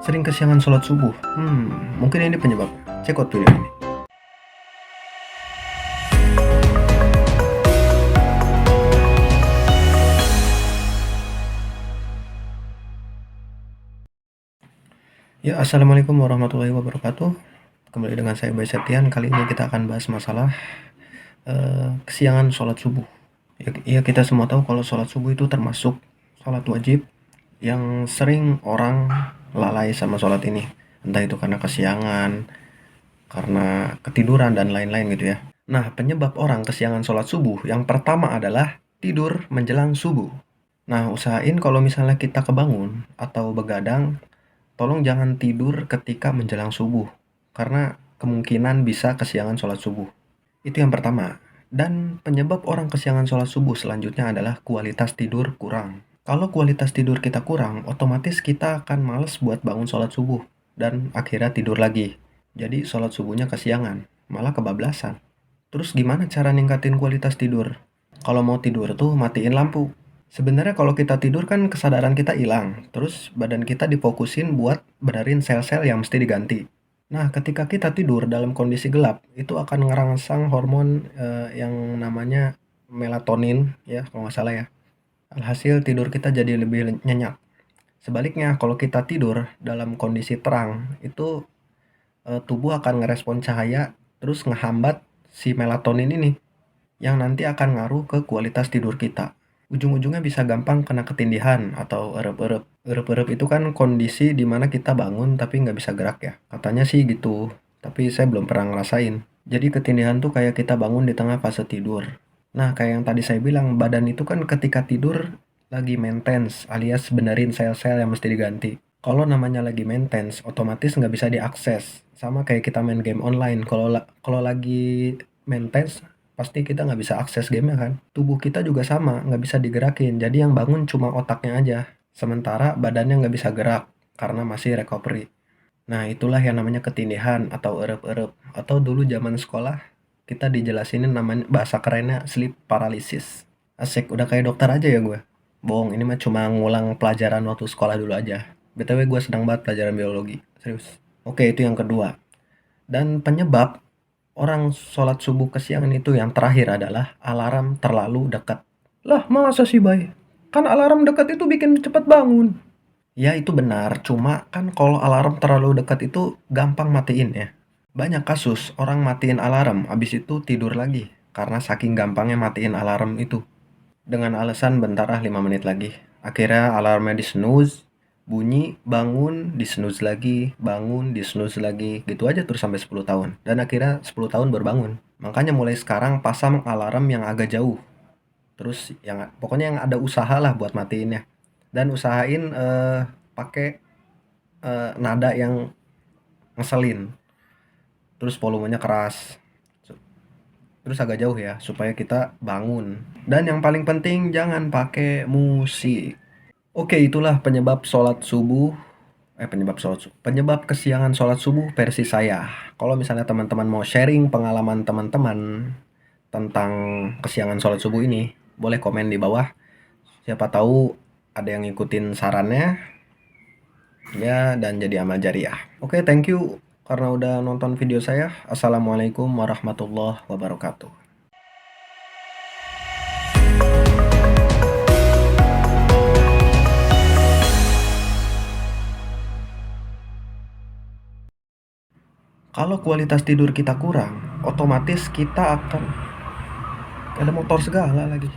Sering kesiangan sholat subuh. Mungkin ini penyebabnya. Check out video ini. Ya, assalamualaikum warahmatullahi wabarakatuh. Kembali dengan saya Bayi Septian. Kali ini kita akan bahas masalah kesiangan sholat subuh. Ya, kita semua tahu kalau sholat subuh itu termasuk sholat wajib yang sering orang lalai sama sholat ini. Entah itu karena kesiangan, karena ketiduran, dan lain-lain gitu ya. Nah, penyebab orang kesiangan sholat subuh yang pertama adalah tidur menjelang subuh. Nah, usahain kalau misalnya kita kebangun atau begadang, tolong jangan tidur ketika menjelang subuh, karena kemungkinan bisa kesiangan sholat subuh. Itu yang pertama. Dan penyebab orang kesiangan sholat subuh selanjutnya adalah kualitas tidur kurang. Kalau kualitas tidur kita kurang, otomatis kita akan males buat bangun sholat subuh, dan akhirnya tidur lagi. Jadi sholat subuhnya kesiangan, malah kebablasan. Terus gimana cara ningkatin kualitas tidur? Kalau mau tidur tuh matiin lampu. Sebenarnya kalau kita tidur kan kesadaran kita hilang, terus badan kita difokusin buat benerin sel-sel yang mesti diganti. Nah, ketika kita tidur dalam kondisi gelap, itu akan ngerangsang hormon yang namanya melatonin, ya kalau nggak salah ya. Alhasil tidur kita jadi lebih nyenyak. Sebaliknya, kalau kita tidur dalam kondisi terang, itu tubuh akan ngerespon cahaya, terus ngehambat si melatonin ini, yang nanti akan ngaruh ke kualitas tidur kita. Ujung-ujungnya bisa gampang kena ketindihan atau erep-erep. Erep-erep itu kan kondisi dimana kita bangun tapi nggak bisa gerak ya. Katanya sih gitu, tapi saya belum pernah ngerasain. Jadi ketindihan tuh kayak kita bangun di tengah fase tidur. Nah, kayak yang tadi saya bilang, badan itu kan ketika tidur lagi maintenance alias benerin sel-sel yang mesti diganti. Kalau namanya lagi maintenance, otomatis nggak bisa diakses. Sama kayak kita main game online. Kalau lagi maintenance, pasti kita nggak bisa akses gamenya kan. Tubuh kita juga sama, nggak bisa digerakin. Jadi yang bangun cuma otaknya aja. Sementara badannya nggak bisa gerak karena masih recovery. Nah, itulah yang namanya ketindihan atau erep-erep. Atau dulu zaman sekolah, kita dijelasinin namanya, bahasa kerennya sleep paralysis. Asik, udah kayak dokter aja ya gue. Bohong, ini mah cuma ngulang pelajaran waktu sekolah dulu aja. BTW gue senang banget pelajaran biologi. Serius. Oke, itu yang kedua. Dan penyebab orang sholat subuh kesiangan itu yang terakhir adalah alarm terlalu dekat. Lah, masa sih, Bay? Kan alarm dekat itu bikin cepat bangun. Ya, itu benar. Cuma kan kalau alarm terlalu dekat itu gampang matiin ya. Banyak kasus orang matiin alarm, abis itu tidur lagi. Karena saking gampangnya matiin alarm itu. Dengan alasan bentar 5 menit lagi. Akhirnya alarmnya di snooze, bunyi, bangun, di snooze lagi, bangun, di snooze lagi. Gitu aja terus sampai 10 tahun. Dan akhirnya 10 tahun baru bangun. Makanya mulai sekarang pasang alarm yang agak jauh. Terus pokoknya yang ada usaha lah buat matiinnya. Dan usahain pakai nada yang ngeselin. Terus volumenya keras. Terus agak jauh ya supaya kita bangun. Dan yang paling penting jangan pakai musik. Oke, itulah penyebab kesiangan sholat subuh versi saya. Kalau misalnya teman-teman mau sharing pengalaman teman-teman tentang kesiangan sholat subuh ini, boleh komen di bawah. Siapa tahu ada yang ngikutin sarannya ya, dan jadi amal jariah. Oke, thank you karena udah nonton video saya. Assalamualaikum warahmatullahi wabarakatuh. Kalau kualitas tidur kita kurang, otomatis kita akan ada motor segala lagi.